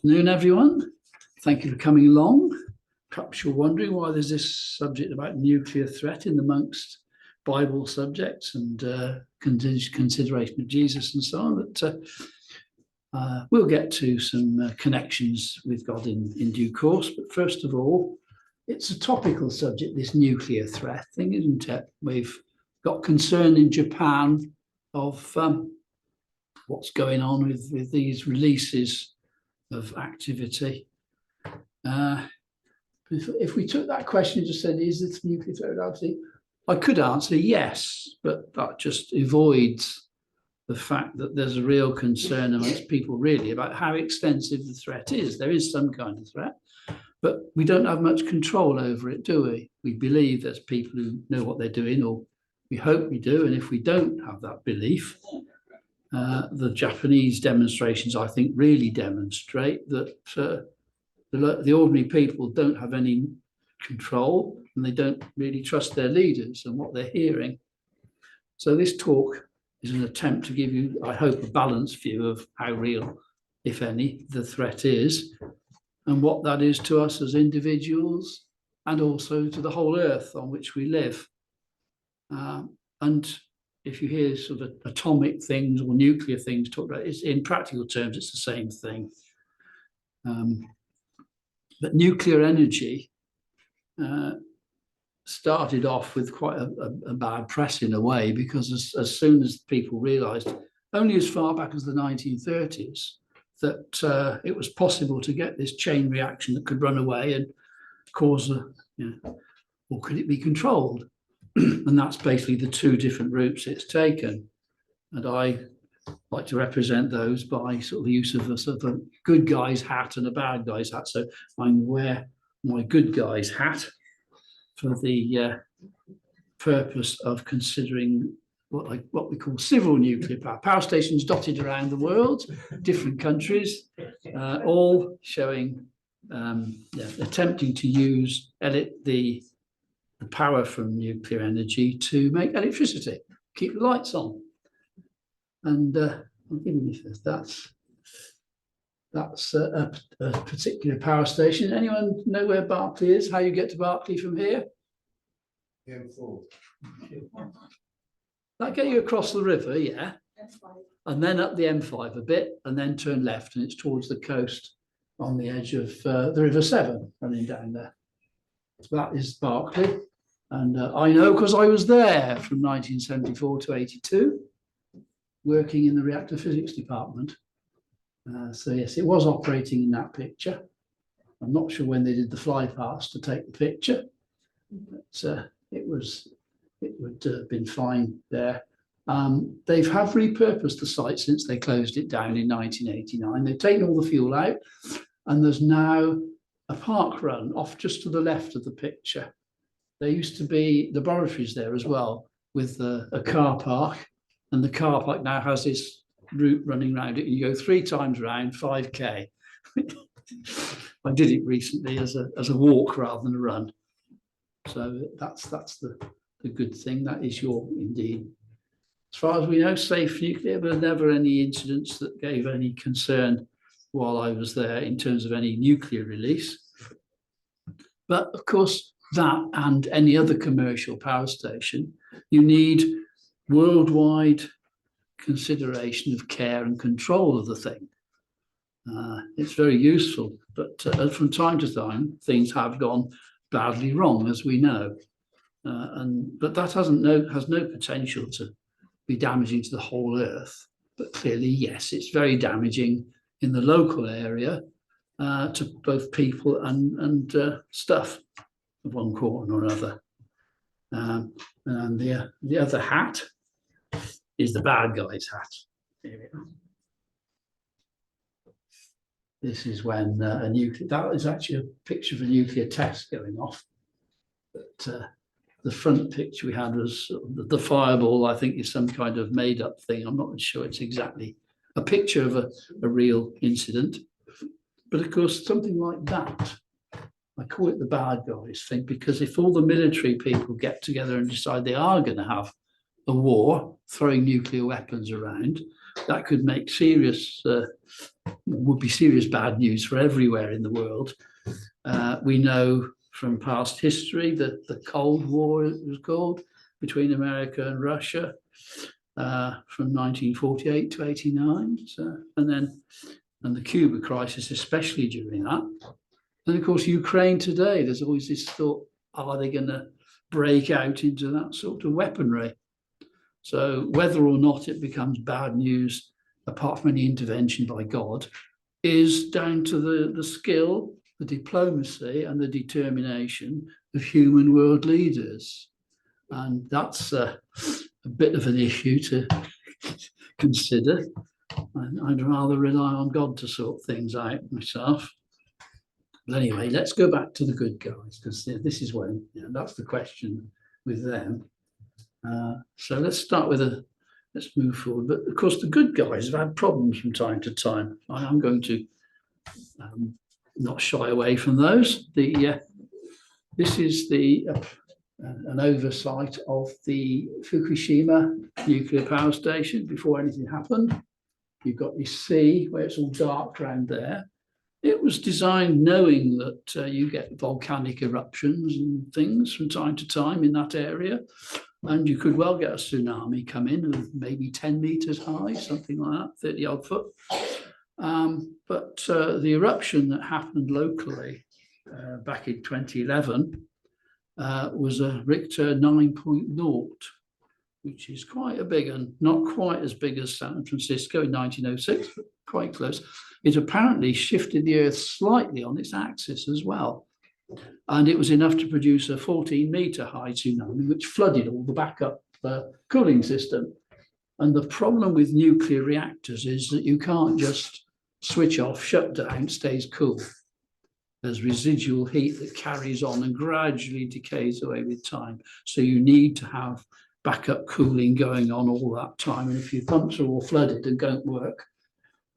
Afternoon, everyone. Thank you for coming along. Perhaps you're wondering why there's this subject about nuclear threat in amongst Bible subjects and consideration of Jesus and so on. But we'll get to some connections with God in due course. But first of all, it's a topical subject, this nuclear threat thing, isn't it? We've got concern in Japan of what's going on with these releases of activity. If we took that question and just said, is this nuclear threat reality? I could answer yes, but that just avoids the fact that there's a real concern amongst people really about how extensive the threat is. There is some kind of threat, but we don't have much control over it, do we? We believe there's people who know what they're doing, or we hope we do. And if we don't have that belief, the Japanese demonstrations, I think, really demonstrate that the ordinary people don't have any control and they don't really trust their leaders and what they're hearing. So this talk is an attempt to give you, I hope, a balanced view of how real, if any, the threat is and what that is to us as individuals and also to the whole earth on which we live. And if you hear sort of atomic things or nuclear things talked about, it's, in practical terms, it's the same thing. But nuclear energy started off with quite a bad press in a way, because as soon as people realised, only as far back as the 1930s, that it was possible to get this chain reaction that could run away and cause or could it be controlled? And that's basically the two different routes it's taken. And I like to represent those by sort of the use of a sort of a good guy's hat and a bad guy's hat. So I'm wear my good guy's hat for the purpose of considering what we call civil nuclear power stations dotted around the world, different countries, all showing attempting to use the power from nuclear energy to make electricity, keep the lights on. And I'm giving you that's a particular power station. Anyone know where Berkeley is? How you get to Berkeley from here? M4. That get you across the river, yeah. M5. And then up the M5 a bit, and then turn left, and it's towards the coast on the edge of the River Severn running down there. So that is Berkeley. And I know because I was there from 1974 to 82, working in the reactor physics department. So yes, it was operating in that picture. I'm not sure when they did the fly past to take the picture, but it would have been fine there. They have repurposed the site since they closed it down in 1989. They've taken all the fuel out, and there's now a park run off just to the left of the picture. There used to be laboratories there as well, with a car park, and the car park now has this route running around it. You go 3 times around, 5K. I did it recently as a walk rather than a run. So that's the good thing. That is indeed, as far as we know, safe nuclear. There were never any incidents that gave any concern while I was there in terms of any nuclear release. But of course, that and any other commercial power station, you need worldwide consideration of care and control of the thing. It's very useful, but from time to time, things have gone badly wrong, as we know. But that has no potential to be damaging to the whole Earth. But clearly, yes, it's very damaging in the local area to both people and stuff of one form or another. And the other hat is the bad guy's hat. Here we are. This is when that is actually a picture of a nuclear test going off. But the front picture we had was the fireball. I think is some kind of made up thing. I'm not sure it's exactly a picture of a real incident. But of course, something like that, I call it the bad guys thing, because if all the military people get together and decide they are going to have a war, throwing nuclear weapons around, that could make serious would be serious bad news for everywhere in the world. We know from past history that the Cold War, it was called, between America and Russia, from 1948 to 89. So, and the Cuba crisis, especially during that. And of course, Ukraine today, there's always this thought, are they going to break out into that sort of weaponry? So whether or not it becomes bad news, apart from any intervention by God, is down to the skill, the diplomacy and the determination of human world leaders. And that's a bit of an issue to consider. I'd rather rely on God to sort things out myself. But anyway, let's go back to the good guys, because this is when, that's the question with them. So let's start with let's move forward. But of course, the good guys have had problems from time to time. I'm going to not shy away from those. This is an oversight of the Fukushima nuclear power station before anything happened. You've got your sea where it's all dark around there. It was designed knowing that you get volcanic eruptions and things from time to time in that area. And you could well get a tsunami come in of maybe 10 meters high, something like that, 30 odd foot. But the eruption that happened locally back in 2011 was a Richter 9.0, which is quite a big and not quite as big as San Francisco in 1906, but quite close. It apparently shifted the Earth slightly on its axis as well. And it was enough to produce a 14-meter high tsunami, which flooded all the backup cooling system. And the problem with nuclear reactors is that you can't just switch off, shut down, stays cool. There's residual heat that carries on and gradually decays away with time. So you need to have backup cooling going on all that time. And if your pumps are all flooded and don't work,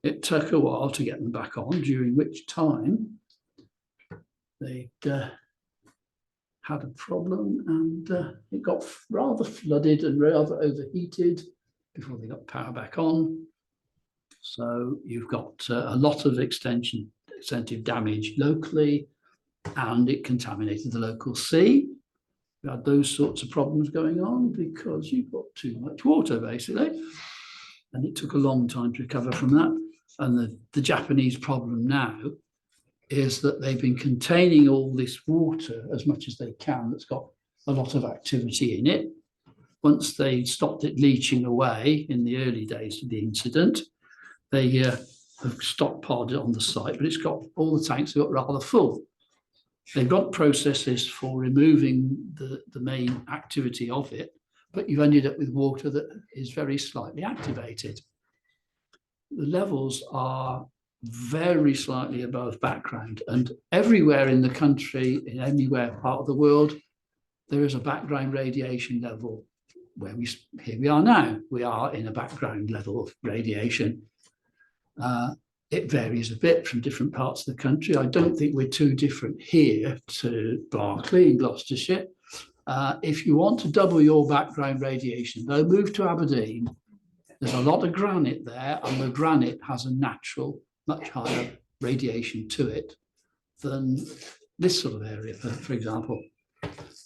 it took a while to get them back on, during which time they'd had a problem, and it got rather flooded and rather overheated before they got power back on. So you've got a lot of extensive damage locally, and it contaminated the local sea. We had those sorts of problems going on because you've got too much water, basically. And it took a long time to recover from that. And the Japanese problem now is that they've been containing all this water as much as they can that's got a lot of activity in it. Once they stopped it leaching away in the early days of the incident, they have stockpiled it on the site, but it's got all the tanks have got rather full. They've got processes for removing the main activity of it, but you've ended up with water that is very slightly activated. The levels are very slightly above background, and everywhere in the country, in anywhere part of the world, there is a background radiation level. Here we are now, we are in a background level of radiation. It varies a bit from different parts of the country. I don't think we're too different here to Berkeley in Gloucestershire. If you want to double your background radiation, though, move to Aberdeen. There's a lot of granite there, and the granite has a natural, much higher radiation to it than this sort of area, for example.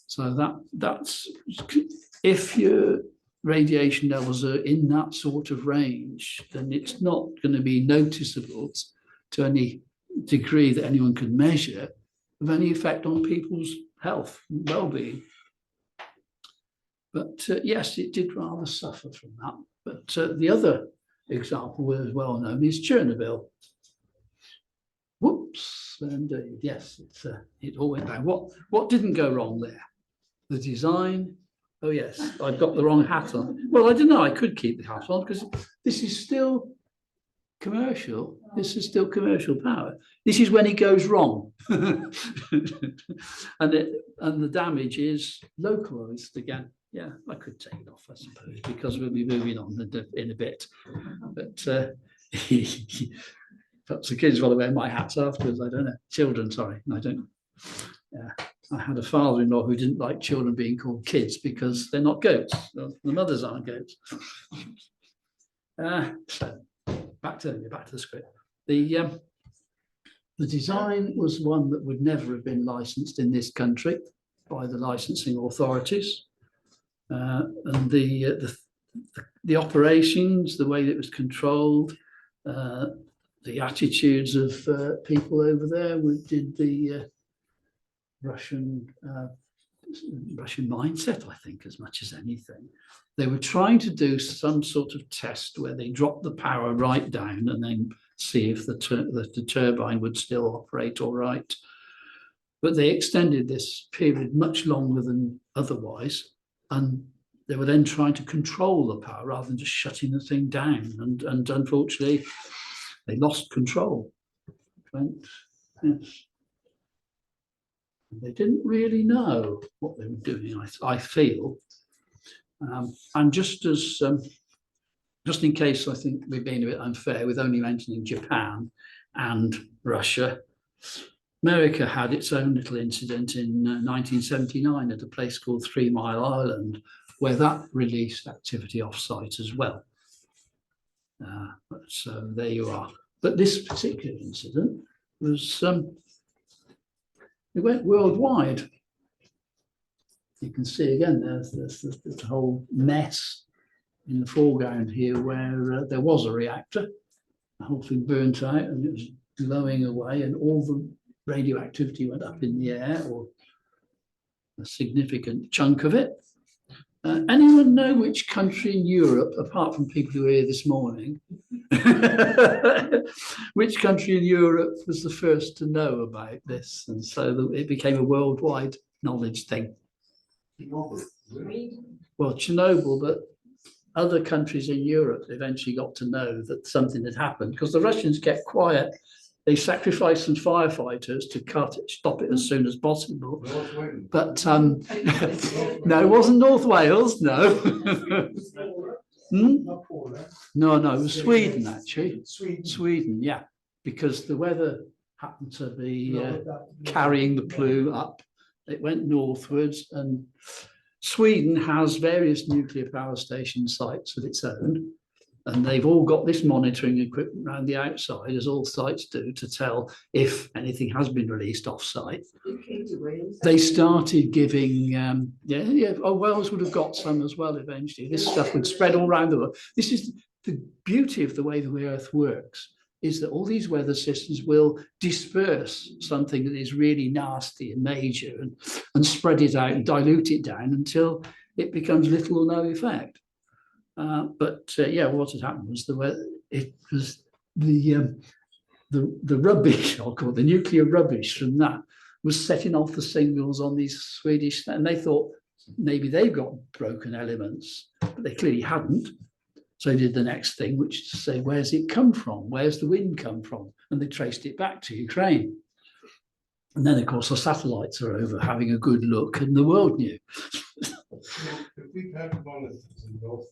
So that's if your radiation levels are in that sort of range, then it's not going to be noticeable to any degree that anyone can measure of any effect on people's health and well-being. But yes, it did rather suffer from that. But the other example that is well known is Chernobyl. Whoops, indeed, yes, it all went down. What didn't go wrong there? The design. Oh yes, I've got the wrong hat on. Well, I don't know, I could keep the hat on because this is still commercial. This is still commercial power. This is when it goes wrong. and the damage is localized again. Yeah, I could take it off, I suppose, because we'll be moving on in a bit. But perhaps the kids will wear my hats afterwards. I don't know. Children, sorry, I don't. Yeah, I had a father-in-law who didn't like children being called kids because they're not goats. The mothers aren't goats. So back to the script. The design was one that would never have been licensed in this country by the licensing authorities. And the operations, the way that it was controlled, the attitudes of people over there did the Russian mindset, I think, as much as anything. They were trying to do some sort of test where they dropped the power right down and then see if the turbine would still operate all right. But they extended this period much longer than otherwise, and they were then trying to control the power rather than just shutting the thing down. And unfortunately, they lost control. Yes. They didn't really know what they were doing, I feel. And just in case I think we're being a bit unfair with only mentioning Japan and Russia, America had its own little incident in 1979 at a place called 3 Mile Island, where that released activity off-site as well. So there you are. But this particular incident was, it went worldwide. You can see again, there's the whole mess in the foreground here where there was a reactor. The whole thing burnt out and it was glowing away, and all the radioactivity went up in the air, or a significant chunk of it. Anyone know which country in Europe, apart from people who are here this morning, which country in Europe was the first to know about this? And so it became a worldwide knowledge thing. Well, Chernobyl, but other countries in Europe eventually got to know that something had happened because the Russians kept quiet. They sacrificed some firefighters to stop it as soon as possible. But no, it wasn't North Wales, no. No, it was Sweden, actually. Sweden, yeah, because the weather happened to be carrying the plume up. It went northwards, and Sweden has various nuclear power station sites of its own. And they've all got this monitoring equipment around the outside, as all sites do, to tell if anything has been released off-site. They started giving, Wales would have got some as well eventually. This stuff would spread all around the world. This is the beauty of the way the Earth works, is that all these weather systems will disperse something that is really nasty and major and spread it out and dilute it down until it becomes little or no effect. What had happened was the rubbish, I'll call it, the nuclear rubbish from that was setting off the signals on these Swedish, and they thought maybe they've got broken elements, but they clearly hadn't. So they did the next thing, which is to say, where's it come from? Where's the wind come from? And they traced it back to Ukraine. And then, of course, the satellites are over having a good look, and the world knew. If we had monitors in North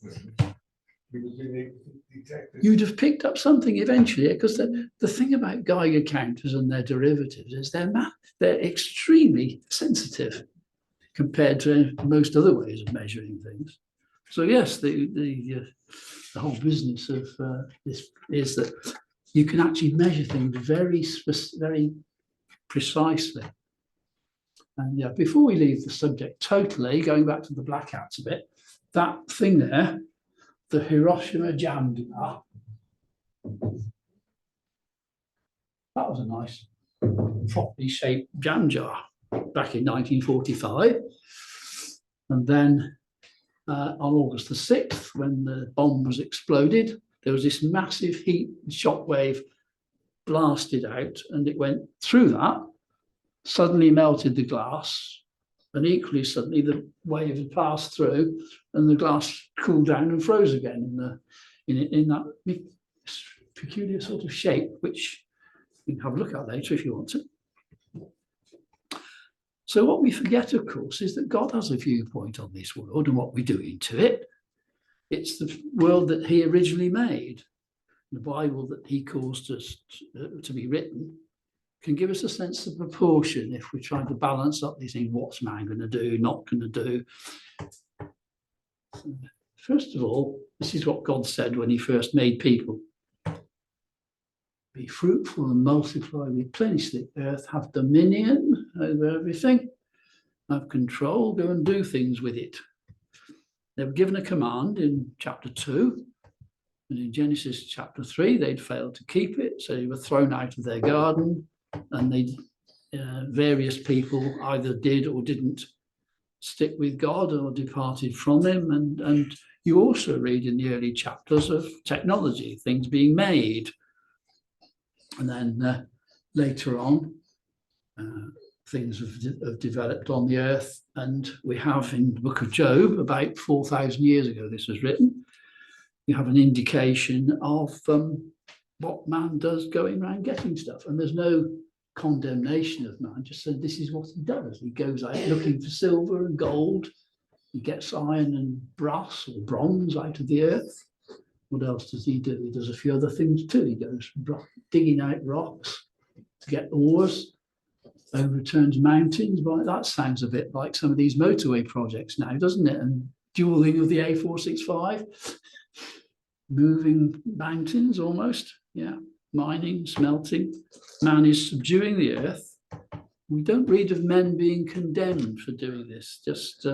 we would be able to detect it. You'd have picked up something eventually, because the thing about Geiger counters and their derivatives is they're extremely sensitive compared to most other ways of measuring things. So yes, the whole business of this is that you can actually measure things very precisely. And yeah, before we leave the subject totally, going back to the blackouts a bit, that thing there, the Hiroshima jam jar, that was a nice properly shaped jam jar back in 1945. And then on August the 6th, when the bomb was exploded, there was this massive heat shockwave blasted out, and it went through that, suddenly melted the glass, and equally suddenly the wave had passed through and the glass cooled down and froze again in that peculiar sort of shape, which you can have a look at later if you want to. So what we forget, of course, is that God has a viewpoint on this world and what we do into it. It's the world that he originally made. The Bible that he caused us to be written can give us a sense of proportion if we're trying to balance up these things. What's man going to do, not going to do? First of all, this is what God said when he first made people. be fruitful and multiply, replenish the earth, have dominion over everything, have control, go and do things with it. They were given a command in chapter 2, and in Genesis chapter 3, they'd failed to keep it, so they were thrown out of their garden, and various people either did or didn't stick with God or departed from him. And you also read in the early chapters of technology, things being made. And then later on, things have developed on the earth. And we have in the book of Job, about 4,000 years ago, this was written, you have an indication of what man does going around getting stuff. And there's no condemnation of man, just said this is what he does. He goes out looking for silver and gold. He gets iron and brass or bronze out of the earth. What else does he do? He does a few other things too. He goes digging out rocks to get ores, overturns mountains. But that sounds a bit like some of these motorway projects now, doesn't it? And dueling of the A465, moving mountains almost, yeah. Mining, smelting. Man is subduing the earth. We don't read of men being condemned for doing this, just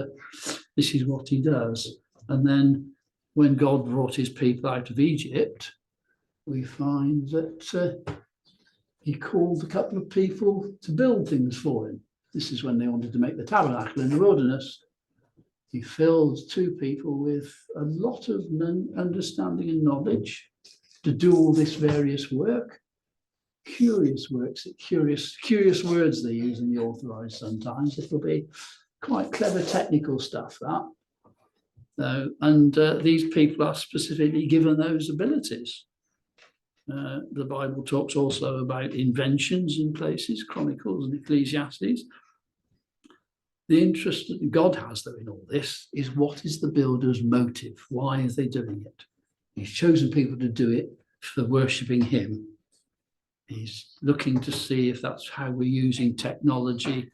this is what he does. And then when God brought his people out of Egypt, we find that he called a couple of people to build things for him. This is when they wanted to make the tabernacle in the wilderness. He filled 2 people with a lot of understanding and knowledge to do all this various work. Curious works, curious words they use in the authorized sometimes. It'll be quite clever technical stuff, that. These people are specifically given those abilities. The Bible talks also about inventions in places, Chronicles and Ecclesiastes. The interest that God has, though, in all this is what is the builder's motive? Why is they doing it? He's chosen people to do it for worshipping him. He's looking to see if that's how we're using technology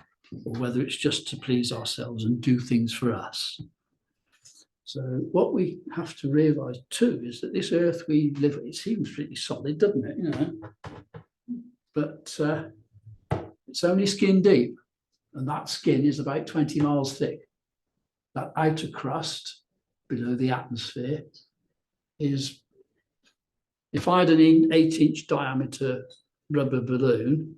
or whether it's just to please ourselves and do things for us. So what we have to realize too is that this earth we live on, it seems pretty solid, doesn't it? You know, but it's only skin deep, and that skin is about 20 miles thick. That outer crust below the atmosphere is, if I had an 8-inch diameter rubber balloon,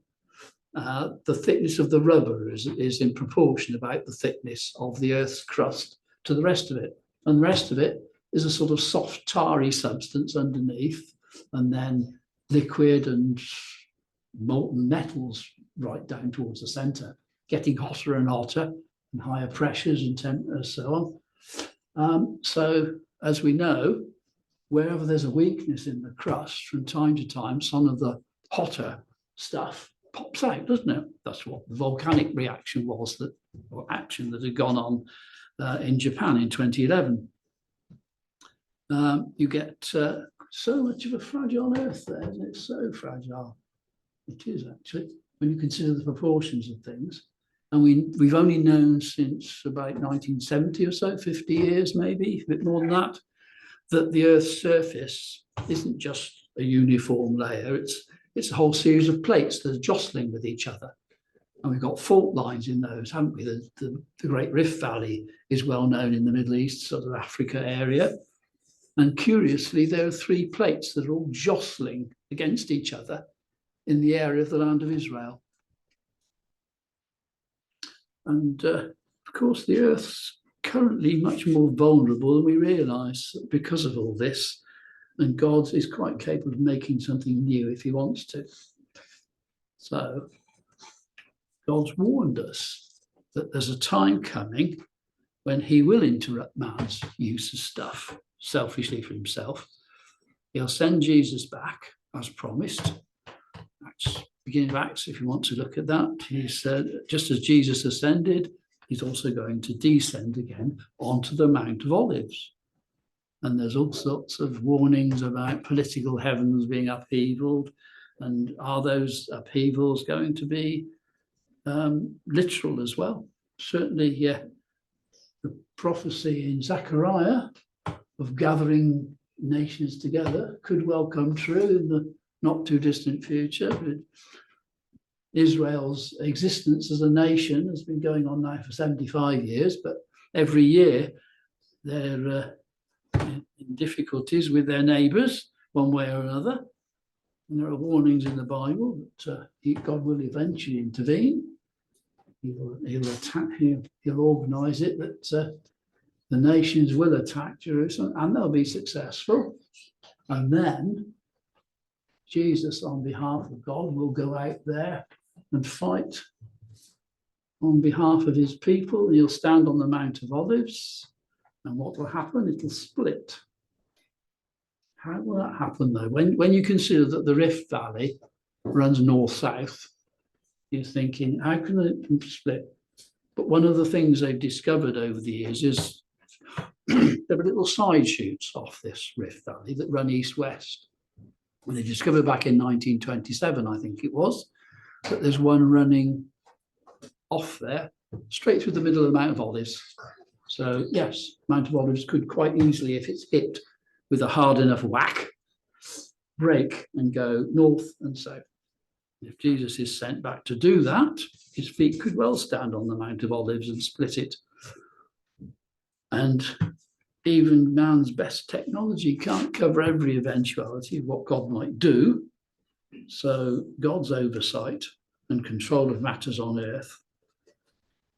the thickness of the rubber is in proportion about the thickness of the Earth's crust to the rest of it. And the rest of it is a sort of soft, tarry substance underneath, and then liquid and molten metals right down towards the center, getting hotter and hotter and higher pressures and temperatures, so on. So as we know, wherever there's a weakness in the crust, from time to time, some of the hotter stuff pops out, doesn't it? That's what the volcanic reaction was, or action that had gone on in Japan in 2011. You get so much of a fragile earth there, isn't it? So fragile. It is actually, when you consider the proportions of things. And we've only known since about 1970 or so, 50 years maybe, a bit more than that, that the Earth's surface isn't just a uniform layer, it's a whole series of plates that are jostling with each other. And we've got fault lines in those, haven't we? The Great Rift Valley is well known in the Middle East, sort of Africa area. And curiously, there are 3 plates that are all jostling against each other in the area of the land of Israel. And of course, the Earth's currently much more vulnerable than we realise because of all this. And God is quite capable of making something new if he wants to. So God's warned us that there's a time coming when he will interrupt man's use of stuff selfishly for himself. He'll send Jesus back as promised. Acts, beginning of Acts, if you want to look at that, he said, just as Jesus ascended, he's also going to descend again onto the Mount of Olives. And there's all sorts of warnings about political heavens being upheavaled. And are those upheavals going to be literal as well? Certainly, the prophecy in Zechariah of gathering nations together could well come true in the not too distant future. Israel's existence as a nation has been going on now for 75 years, but every year they're in difficulties with their neighbours, one way or another. And there are warnings in the Bible that God will eventually intervene. He'll attack, he'll organise it that the nations will attack Jerusalem and they'll be successful. And then Jesus, on behalf of God, will go out there and fight on behalf of his people. He'll stand on the Mount of Olives. And what will happen? It'll split. How will that happen, though? When you consider that the Rift Valley runs north-south, you're thinking, how can it split? But one of the things they've discovered over the years is there are little side shoots off this Rift Valley that run east-west. And they discovered back in 1927, I think it was, that there's one running off there, straight through the middle of the Mount of Olives. So yes, Mount of Olives could quite easily, if it's hit with a hard enough whack, break and go north and south. If Jesus is sent back to do that, his feet could well stand on the Mount of Olives and split it. And even man's best technology can't cover every eventuality of what God might do. So God's oversight and control of matters on earth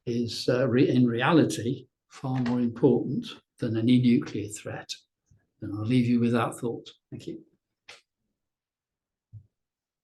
is in reality far more important than any nuclear threat. And I'll leave you with that thought. Thank you.